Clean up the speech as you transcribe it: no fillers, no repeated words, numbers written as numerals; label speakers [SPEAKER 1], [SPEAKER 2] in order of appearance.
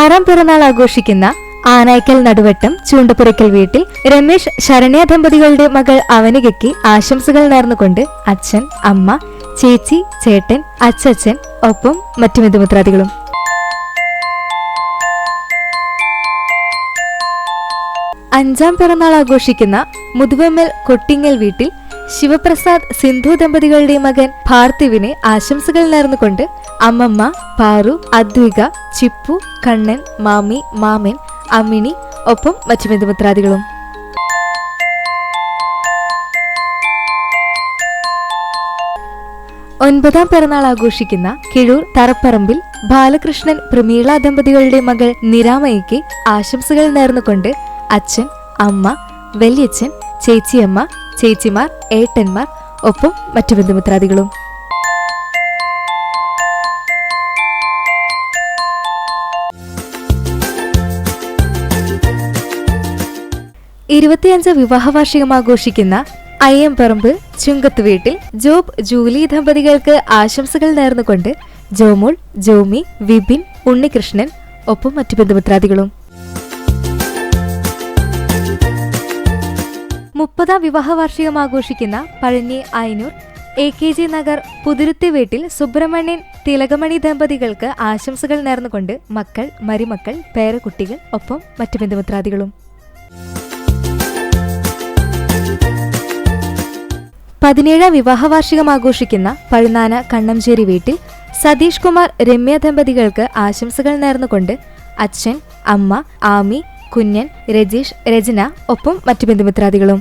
[SPEAKER 1] 6ാം പിറന്നാൾ ആഘോഷിക്കുന്ന ആനായ്ക്കൽ നടുവട്ടം ചൂണ്ടപ്പുരയ്ക്കൽ വീട്ടിൽ രമേശ് ശരണ്യ ദമ്പതികളുടെ മകൾ അവനികയ്ക്ക് ആശംസകൾ നേർന്നുകൊണ്ട് അച്ഛൻ, അമ്മ, ചേച്ചി, ചേട്ടൻ, അച്ചച്ചൻ ഒപ്പം മറ്റു ബന്ധുമിത്രാദികളും. അഞ്ചാം പിറന്നാൾ ആഘോഷിക്കുന്ന മുതുവമ്മൽ കൊട്ടിങ്ങൽ വീട്ടിൽ ശിവപ്രസാദ് സിന്ധു ദമ്പതികളുടെ മകൻ ഭാർത്തിവിന് ആശംസകൾ നേർന്നുകൊണ്ട് അമ്മമ്മ, പാറു, അദ്വിക, ചിപ്പു, കണ്ണൻ, മാമി, മാമൻ, അമ്മിണി ഒപ്പം മറ്റു ബന്ധുമിത്രാദികളും. ഒൻപതാം പിറന്നാൾ ആഘോഷിക്കുന്ന കിഴൂർ തറപ്പറമ്പിൽ ബാലകൃഷ്ണൻ പ്രമീള ദമ്പതികളുടെ മകൾ നിരാമയ്ക്ക് ആശംസകൾ നേർന്നുകൊണ്ട് അച്ഛൻ, അമ്മ, വല്യച്ഛൻ, ചേച്ചിയമ്മ, ചേച്ചിമാർ, ഏട്ടന്മാർ ഒപ്പം മറ്റു ബന്ധുമിത്രാദികളും. ഇരുപത്തിയഞ്ച് വിവാഹ വാർഷികം ആഘോഷിക്കുന്ന അയ്യമ്പറമ്പ് ചുങ്കത്ത് വീട്ടിൽ ജോബ്, ജൂലി ദമ്പതികൾക്ക് ആശംസകൾ നേർന്നുകൊണ്ട് ജോമോൾ, ജോമി, വിപിൻ, ഉണ്ണികൃഷ്ണൻ ഒപ്പം മറ്റു ബന്ധുമിത്രാദികളും. 30ാം വിവാഹ വാർഷികം ആഘോഷിക്കുന്ന പഴഞ്ഞി ആയനൂർ AKG നഗർ പുതുരുത്തി വീട്ടിൽ സുബ്രഹ്മണ്യൻ, തിലകമണി ദമ്പതികൾക്ക് ആശംസകൾ നേർന്നുകൊണ്ട് മക്കൾ, മരുമക്കൾ, പേരക്കുട്ടികൾ ഒപ്പം മറ്റു ബന്ധുമിത്രാദികളും. 17ാം വിവാഹ വാർഷികം ആഘോഷിക്കുന്ന പഴുനാന കണ്ണംചേരി വീട്ടിൽ സതീഷ് കുമാർ, രമ്യ ദമ്പതികൾക്ക് ആശംസകൾ നേർന്നുകൊണ്ട് അച്ഛൻ, അമ്മ, ആമി, കുഞ്ഞൻ, രജീഷ്, രചന ഒപ്പം മറ്റു ബന്ധുമിത്രാദികളും.